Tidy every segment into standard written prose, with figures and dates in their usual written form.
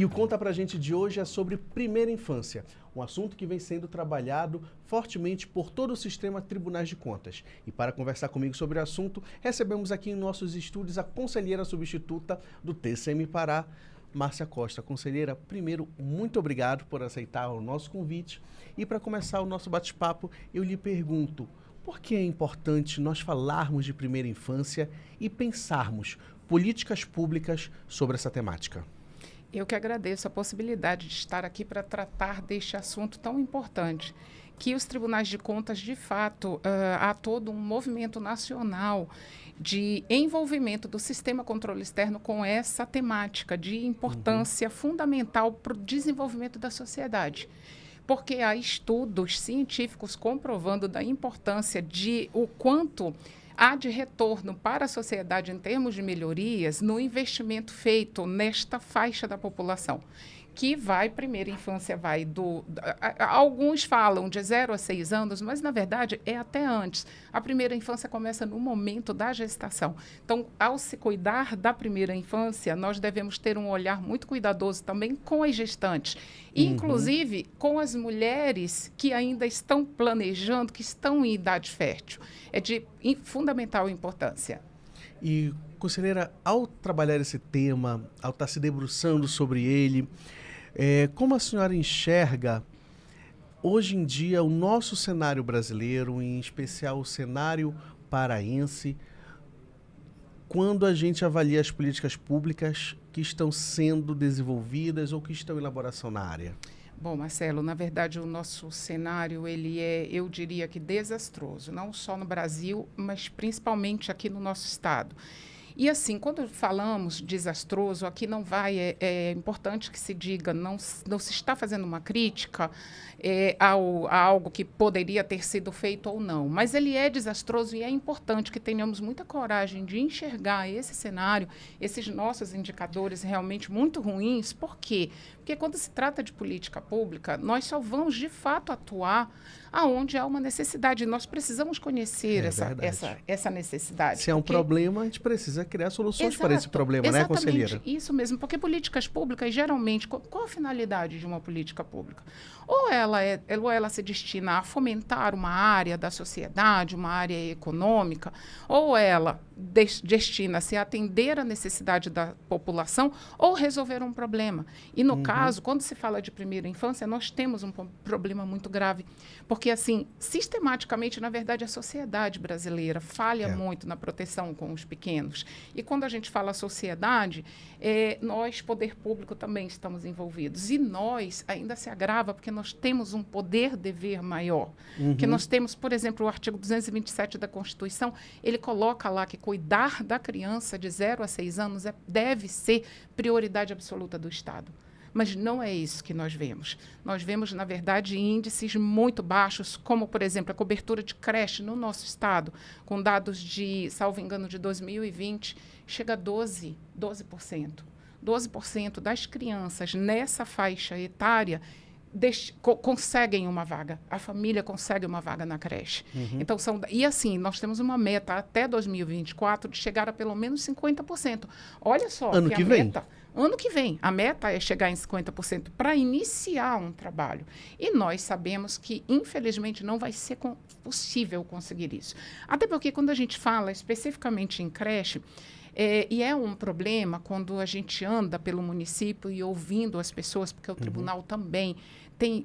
E o Conta Pra Gente de hoje é sobre primeira infância, um assunto que vem sendo trabalhado fortemente por todo o sistema Tribunais de Contas. E para conversar comigo sobre o assunto, recebemos aqui em nossos estúdios a conselheira substituta do TCM Pará, Márcia Costa. Conselheira, primeiro, muito obrigado por aceitar o nosso convite. E para começar o nosso bate-papo, eu lhe pergunto, por que é importante nós falarmos de primeira infância e pensarmos políticas públicas sobre essa temática? Eu que agradeço a possibilidade de estar aqui para tratar deste assunto tão importante, que os tribunais de contas, de fato, há todo um movimento nacional de envolvimento do sistema controle externo com essa temática de importância fundamental para o desenvolvimento da sociedade. Porque há estudos científicos comprovando da importância de o quanto há de retorno para a sociedade em termos de melhorias no investimento feito nesta faixa da população, que vai, primeira infância vai alguns falam de 0 a 6 anos, mas na verdade é até antes. A primeira infância começa no momento da gestação. Então, ao se cuidar da primeira infância, nós devemos ter um olhar muito cuidadoso também com as gestantes, inclusive com as mulheres que ainda estão planejando, que estão em idade fértil. É de fundamental importância. E, conselheira, ao trabalhar esse tema, ao estar se debruçando sobre ele, como a senhora enxerga, hoje em dia, o nosso cenário brasileiro, em especial o cenário paraense, quando a gente avalia as políticas públicas que estão sendo desenvolvidas ou que estão em elaboração na área? Bom, Marcelo, na verdade o nosso cenário, ele é, eu diria que desastroso, não só no Brasil, mas principalmente aqui no nosso estado. E assim, quando falamos desastroso, aqui não vai, é importante que se diga, não se está fazendo uma crítica a algo que poderia ter sido feito ou não, mas ele é desastroso e é importante que tenhamos muita coragem de enxergar esse cenário, esses nossos indicadores realmente muito ruins. Por quê? Porque quando se trata de política pública, nós só vamos de fato atuar aonde há uma necessidade. Nós precisamos conhecer essa necessidade. Se é um problema, a gente precisa criar soluções para esse problema, né, conselheira? Isso mesmo, porque políticas públicas, geralmente, qual a finalidade de uma política pública? Ou ela se destina a fomentar uma área da sociedade, uma área econômica, ou ela destina-se a atender a necessidade da população ou resolver um problema. E, no caso, quando se fala de primeira infância, nós temos um problema muito grave, porque, assim, sistematicamente, na verdade, a sociedade brasileira falha muito na proteção com os pequenos. E quando a gente fala sociedade, nós, poder público, também estamos envolvidos. E nós, ainda se agrava, porque nós temos um poder-dever maior. Que nós temos, por exemplo, o artigo 227 da Constituição, ele coloca lá que cuidar da criança de 0 a 6 anos deve ser prioridade absoluta do Estado. Mas não é isso que nós vemos. Nós vemos, na verdade, índices muito baixos, como, por exemplo, a cobertura de creche no nosso estado, com dados de, salvo engano, de 2020, chega a 12%. 12% das crianças nessa faixa etária conseguem uma vaga. A família consegue uma vaga na creche. Então, e assim, nós temos uma meta até 2024 de chegar a pelo menos 50%. Olha só, ano que vem. Ano que vem, a meta é chegar em 50% para iniciar um trabalho. E nós sabemos que, infelizmente, não vai ser possível conseguir isso. Até porque, quando a gente fala especificamente em creche, e é um problema quando a gente anda pelo município e ouvindo as pessoas, porque o tribunal também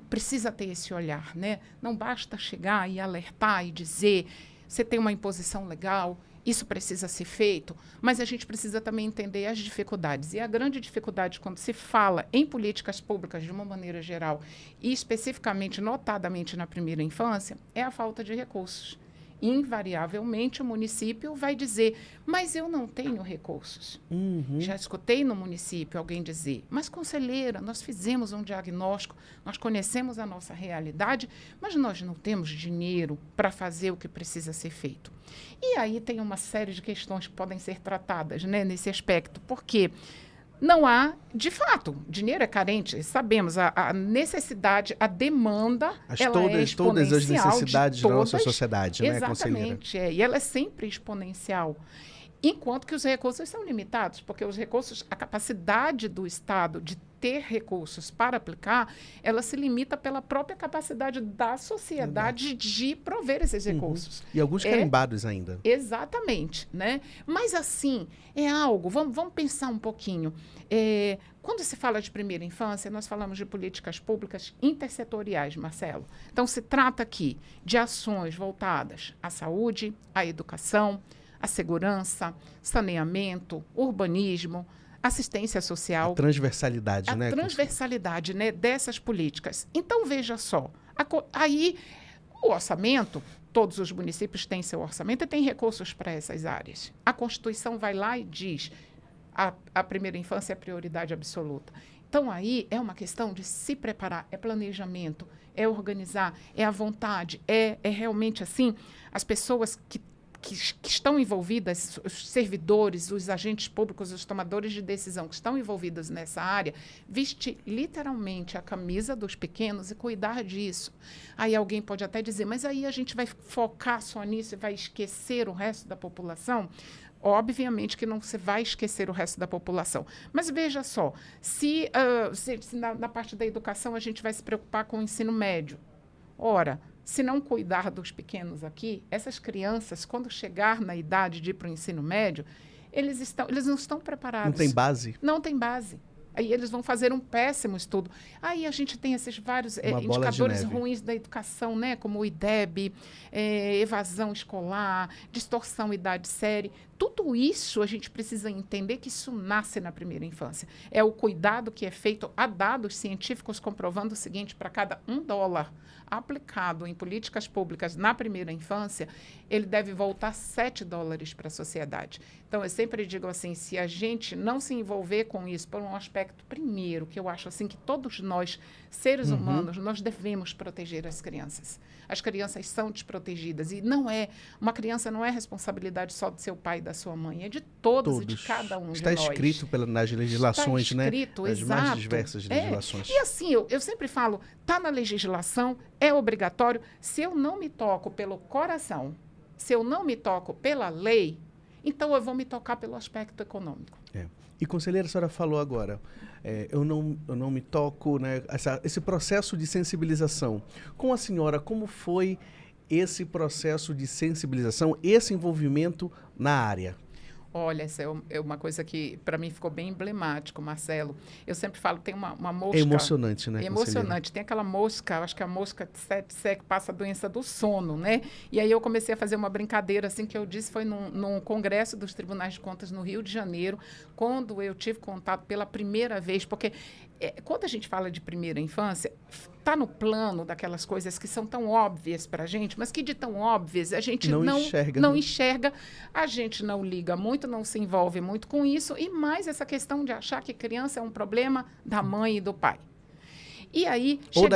precisa ter esse olhar, né? Não basta chegar e alertar e dizer, você tem uma imposição legal, isso precisa ser feito, mas a gente precisa também entender as dificuldades. E a grande dificuldade, quando se fala em políticas públicas de uma maneira geral, e especificamente, notadamente na primeira infância, é a falta de recursos. Invariavelmente, o município vai dizer, mas eu não tenho recursos. Já escutei no município alguém dizer, mas, conselheira, nós fizemos um diagnóstico, nós conhecemos a nossa realidade, mas nós não temos dinheiro para fazer o que precisa ser feito. E aí tem uma série de questões que podem ser tratadas, né, nesse aspecto, porque não há, de fato, dinheiro é carente, sabemos, a necessidade, a demanda, ela é exponencial. Todas as necessidades da nossa sociedade, né, conselheira? Exatamente, e ela é sempre exponencial. Enquanto que os recursos são limitados, porque os recursos, a capacidade do Estado de ter recursos para aplicar, ela se limita pela própria capacidade da sociedade de prover esses recursos. E alguns carimbados ainda. Exatamente, né? Mas assim, é algo, vamos pensar um pouquinho. Quando se fala de primeira infância, nós falamos de políticas públicas intersetoriais, Marcelo. Então, se trata aqui de ações voltadas à saúde, à educação, à segurança, saneamento, urbanismo, assistência social. A transversalidade, né? A transversalidade, né, dessas políticas. Então, veja só, aí o orçamento, todos os municípios têm seu orçamento e têm recursos para essas áreas. A Constituição vai lá e diz a primeira infância é prioridade absoluta. Então, aí é uma questão de se preparar, é planejamento, é organizar, é a vontade, é realmente assim, as pessoas que estão envolvidas, os servidores, os agentes públicos, os tomadores de decisão que estão envolvidos nessa área, vestir literalmente a camisa dos pequenos e cuidar disso. Aí alguém pode até dizer, mas aí a gente vai focar só nisso e vai esquecer o resto da população? Obviamente que não se vai esquecer o resto da população. Mas veja só, se na parte da educação a gente vai se preocupar com o ensino médio. Ora, se não cuidar dos pequenos aqui, essas crianças, quando chegar na idade de ir para o ensino médio, eles não estão preparados. Não tem base? Não tem base. Aí eles vão fazer um péssimo estudo. Aí a gente tem esses vários indicadores ruins da educação, né? Como o IDEB, evasão escolar, distorção idade-série. Tudo isso a gente precisa entender que isso nasce na primeira infância. É o cuidado que é feito. Há dados científicos comprovando o seguinte: para cada $1 aplicado em políticas públicas na primeira infância, ele deve voltar $7 para a sociedade. Então, eu sempre digo assim, se a gente não se envolver com isso por um aspecto primeiro, que eu acho assim que todos nós, seres humanos, nós devemos proteger as crianças. As crianças são desprotegidas e uma criança não é responsabilidade só do seu pai e da sua mãe, é de todos e de cada um de nós. Está escrito nas legislações, está escrito, né? As exato. mais diversas legislações. E assim, eu sempre falo, está na legislação, é obrigatório. Se eu não me toco pelo coração, se eu não me toco pela lei, então eu vou me tocar pelo aspecto econômico. E, conselheira, a senhora falou agora, eu não me toco, né? Esse processo de sensibilização. Com a senhora, como foi esse processo de sensibilização, esse envolvimento na área? Olha, essa é uma coisa que, para mim, ficou bem emblemático, Marcelo. Eu sempre falo, tem uma mosca... É emocionante, né, emocionante. Tem aquela mosca, acho que a mosca tsetse que passa a doença do sono, né? E aí eu comecei a fazer uma brincadeira, assim, que eu disse, foi num congresso dos Tribunais de Contas no Rio de Janeiro, quando eu tive contato pela primeira vez, porque quando a gente fala de primeira infância, está no plano daquelas coisas que são tão óbvias para a gente, mas que de tão óbvias a gente não enxerga, a gente não liga muito, não se envolve muito com isso, e mais essa questão de achar que criança é um problema da mãe e do pai. E aí, ou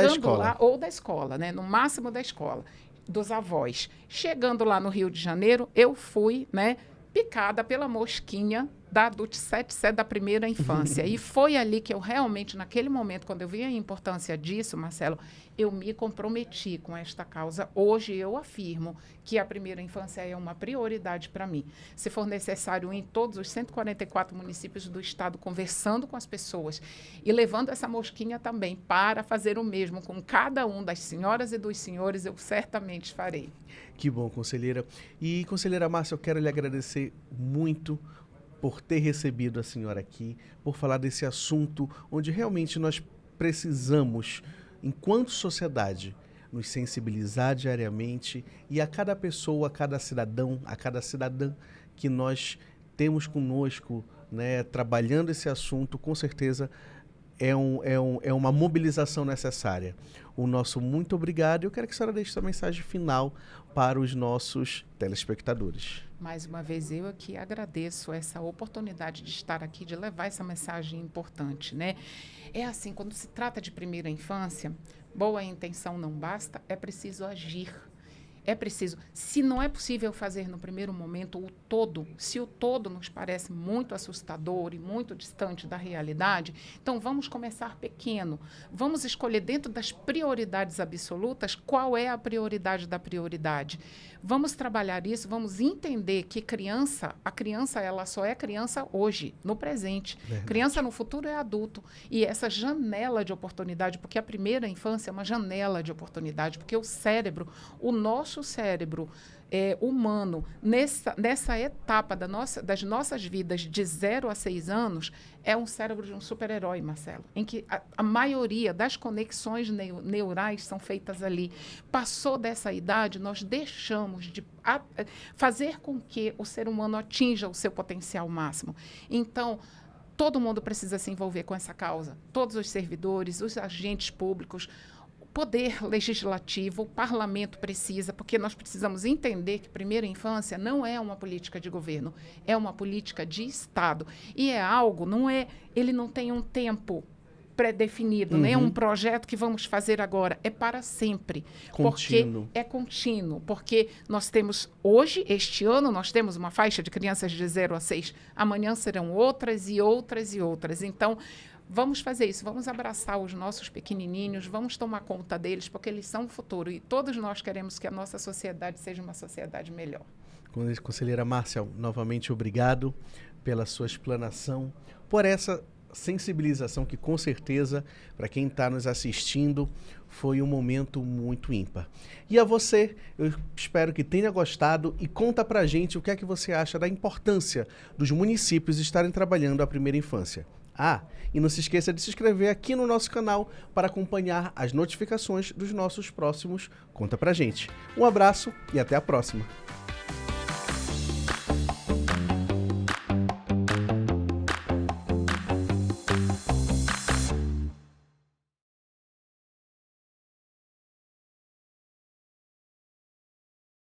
da escola, né? No máximo da escola, dos avós. Chegando lá no Rio de Janeiro, eu fui, né, picada pela mosquinha da DUT-7C da primeira infância. E foi ali que eu realmente, naquele momento, quando eu vi a importância disso, Marcelo, eu me comprometi com esta causa. Hoje eu afirmo que a primeira infância é uma prioridade para mim. Se for necessário, em todos os 144 municípios do estado, conversando com as pessoas e levando essa mosquinha também para fazer o mesmo com cada um das senhoras e dos senhores, eu certamente farei. Que bom, conselheira. E, conselheira Márcia, eu quero lhe agradecer muito por ter recebido a senhora aqui, por falar desse assunto onde realmente nós precisamos, enquanto sociedade, nos sensibilizar diariamente e a cada pessoa, a cada cidadão, a cada cidadã que nós temos conosco, né, trabalhando esse assunto, com certeza é uma mobilização necessária. O nosso muito obrigado. Eu quero que a senhora deixe essa mensagem final para os nossos telespectadores. Mais uma vez, eu aqui agradeço essa oportunidade de estar aqui, de levar essa mensagem importante, né? É assim, quando se trata de primeira infância, boa intenção não basta, é preciso agir. É preciso. Se não é possível fazer no primeiro momento o todo, se o todo nos parece muito assustador e muito distante da realidade, então vamos começar pequeno. Vamos escolher dentro das prioridades absolutas qual é a prioridade da prioridade. Vamos trabalhar isso, vamos entender que a criança ela só é criança hoje, no presente. Verdade. Criança no futuro é adulto. E essa janela de oportunidade, porque a primeira infância é uma janela de oportunidade, porque o cérebro, o nosso cérebro humano, nessa etapa das nossas vidas de 0 a 6 anos, é um cérebro de um super-herói, Marcelo, em que a maioria das conexões neurais são feitas ali. Passou dessa idade, nós deixamos de fazer com que o ser humano atinja o seu potencial máximo. Então, todo mundo precisa se envolver com essa causa. Todos os servidores, os agentes públicos, poder legislativo, o parlamento precisa, porque nós precisamos entender que primeira infância não é uma política de governo, é uma política de Estado. E é algo, ele não tem um tempo pré-definido, né? É um projeto que vamos fazer agora, é para sempre. Contínuo. Porque é contínuo, porque nós temos hoje, este ano, nós temos uma faixa de crianças de 0 a 6, amanhã serão outras e outras e outras. Então, vamos fazer isso, vamos abraçar os nossos pequenininhos, vamos tomar conta deles, porque eles são o futuro e todos nós queremos que a nossa sociedade seja uma sociedade melhor. Conselheira Márcia, novamente obrigado pela sua explanação, por essa sensibilização que com certeza, para quem está nos assistindo, foi um momento muito ímpar. E a você, eu espero que tenha gostado e conta pra gente o que é que você acha da importância dos municípios estarem trabalhando a primeira infância. E não se esqueça de se inscrever aqui no nosso canal para acompanhar as notificações dos nossos próximos Conta Pra Gente. Um abraço e até a próxima.